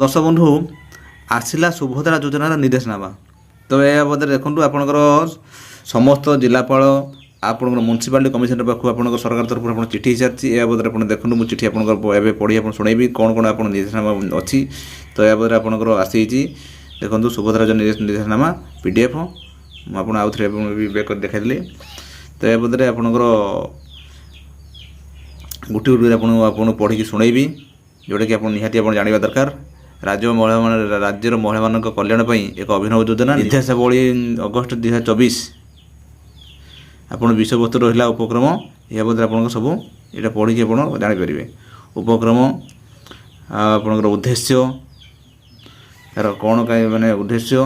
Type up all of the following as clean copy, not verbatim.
दर्शक बंधु आसला सुभद्रा योजनार निर्देशनामा तो यह बदले देखूँ आपंकर समस्त जिलापाल आपंकर म्यूनिसिपालिटी कमिशनर पाखु आप सरकार तरफ आप चिठी सारी यह बदले आप देखूँ मुझे चिठी आप पढ़ी आप शुणेबी कौन कौन आप निर्देशनामा अच्छी तो यह बदले आपंकर आसी देखूँ सुभद्रा निर्देशनामा PDF मुझे आउ थे बेक देखाई तो यह बदले आपंकर गोटे गोटे आपको पढ़ी शुणेबी जोटा कि आप निहाती आप जानवा दरकार राज्यर महिला कल्याण एक अभिनव योजना निर्देशावली अगस्ट 2024 आप विषय वस्तु रहा उपक्रम यह बदले आप सब ये पढ़ी आप जानीपर उपक्रम आपणकर उद्देश्य यार कौन कहीं मानने उद्देश्य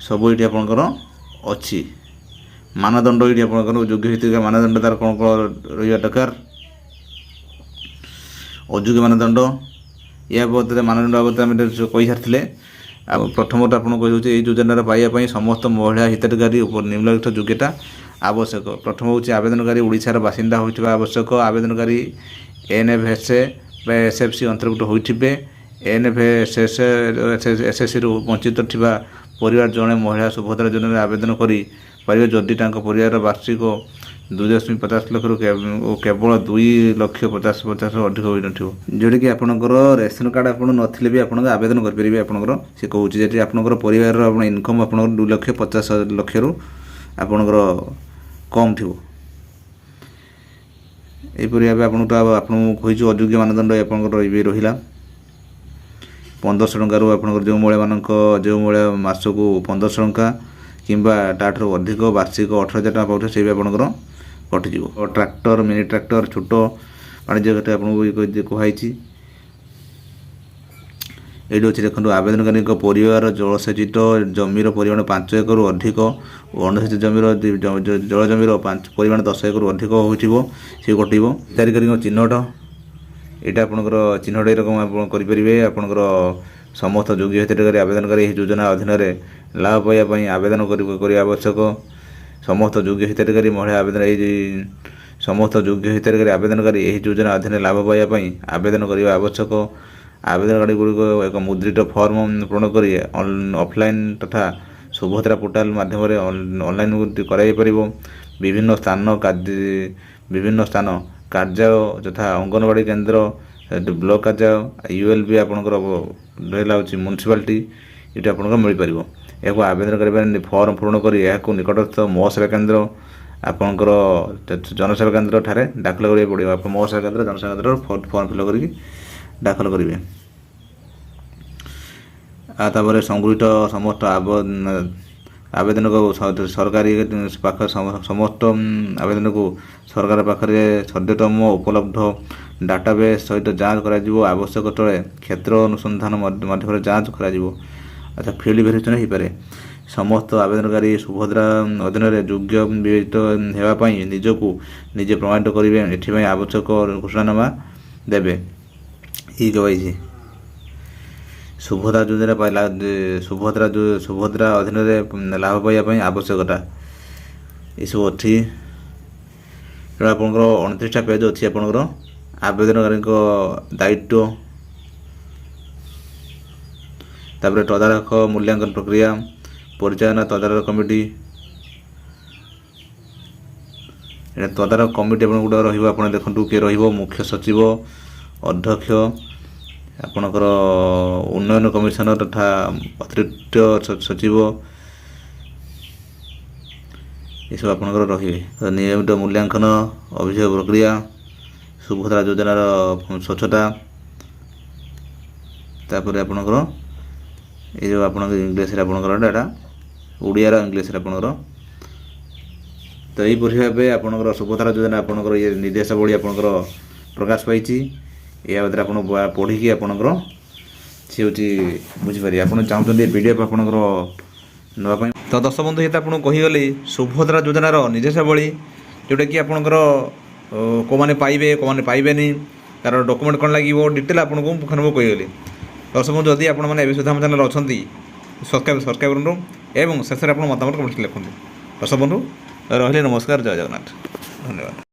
सब ये आपणकर अच्छी मानदंड ये आपणकर योग्य भित्तिक मानदंड तार कौन कौन रहा दरकार अयोग्य मानदंड या बदले मानदंड बाबद आम कही सारी प्रथम आप कही योजनार पाइबा समस्त महिला हिताधिकारी निम्नलिखित योग्यता आवश्यक प्रथम हूँ आवेदनकारी ओडिशार बासिंदा होइथिबा आवश्यक आवेदनकारी NFSA SFC अंतर्भुक्त होइथिबे NFSSC वंचित थिबा परिवार जड़े महिला सुभद्रा योजना आवेदन करी पारे जदि परिवार वार्षिक 2.50 लाख केवल 2,50,50 अधिक हो जोटा कि आपंकर रेशन कार्ड आप नथिले भी आप आवेदन करेंगे आपंकर सी कहूँ जी आपंकर परिवार इनकम आप 2,50,00,000 आपंकर कम थी यहपरी भाव आपको कही अयोग्य मानदंड आपंकर रहा 1,500 टकर आपंकर जो महिला मासक 1,500 टଙ୍କା किंबा ताठू अधिक वार्षिक 18,000 टଙ୍କା पाते से भी आपंकर कटिज ट्रैक्टर मिनी ट्रैक्टर छोट वाणिज्य क्षेत्र आपको कहुई ये अच्छे देखो आवेदनकारी परिवार जलसेचित जमीर परिमाण 5 एकड़ अधिक अणसेचित जमीर जल जमीर परिमाण 10 एकड़ अधिक हो सी कटो हिताधिकारी चिन्हट यहाँ आपंकर चिन्हट रकम आप करेंगे आपंकर समस्त योग्य हिताधिकारी आवेदनकारी योजना अधीन लाभ पाइबापी आवेदन करने आवश्यक समस्त योग्य हिताधिकारी महिला आवेदन समस्त योग्य हिताधिकारी आवेदनकारी यही योजना अधीन लाभ पाइबापी आवेदन करने आवश्यक आवेदनकारी गुड़िक एक मुद्रित फॉर्म पूर्ण कर ऑफलाइन तथा सुभद्रा पोर्टाल माध्यम ऑनलाइन कर विभिन्न स्थान कार्य यथा अंगनवाड़ी केन्द्र ब्लॉक कार्य ULB आपंकर रहा म्यूनिसिपालिटी ये आपको मिल पार यह आवेदन कर फॉर्म पूर्ण कर निकटस्थ मो सेवा केन्द्र आपंकर जनसेवा केन्द्र ठारे दाखल करा पड़ो आप मो सेवा केन्द्र जनसेवा केन्द्र फॉर्म फिल कर दाखल करेंगे तापर संगृहित समस्त आवेदन को सरकारी पाख समस्त आवेदन को सरकार पाखे सद्यतम उपलब्ध डाटाबेस सहित जांच करा आवश्यक स्थले क्षेत्र अनुसंधान माध्यम जांच करा अच्छा फील्ड वेरिफिकेशन हो पारे समस्त आवेदनकारी सुभद्रा अधीन योग्य विवेचित होगापी निजको निजे प्रमाणित करेंगे ये आवश्यक घोषणानामा देवे ये कही सुभद्रा योजना सुभद्रा अधीन लाभ पाइबापी आवश्यकता ये सब अच्छी आपंकर 29टा पेज अच्छी आपंकर आवेदनकारी दायित्व तापर तदारख मूल्यांकन प्रक्रिया परिचालन तदारख कमिटी तदारख कमिटी आप गोटे रहा देखो किए मुख्य सचिव अध्यक्ष आपणकर उन्नयन कमिशनर तथा अतिरिक्त सचिव ये सब आपंकर रे नियमित मूल्यांकन अभियोग प्रक्रिया सुभद्रा योजनार स्वच्छता तापर आपणकर ये जो आप इंग्लीश आपंकर डाटा ओडिया इंग्लीश आपंकर तो यहीपरी भाव आपंकर सुभद्रा योजना आपंकर ये निर्देशावली आपंकर प्रकाश पाई या बदले आप पढ़ी आपंकर सी हूँ बुझीपारे आप चाहते PDF आपंकर नापी तो दर्शक बंधु ये आपको कहीगली सुभद्रा योजनार निर्देशावली जोटा कि आपंकर कौन पाइबे कौन पाइबे तार डॉक्यूमेंट कौन लगे डिटेल आपको कहीगली दर्शक बंधु जदि आप सुधा आम चैनल अच्छा सब्सक्राइब करूँ और शेष में आप मतामत कमेंट लिखुँ दर्शक बंधु रही नमस्कार जय जगन्नाथ धन्यवाद।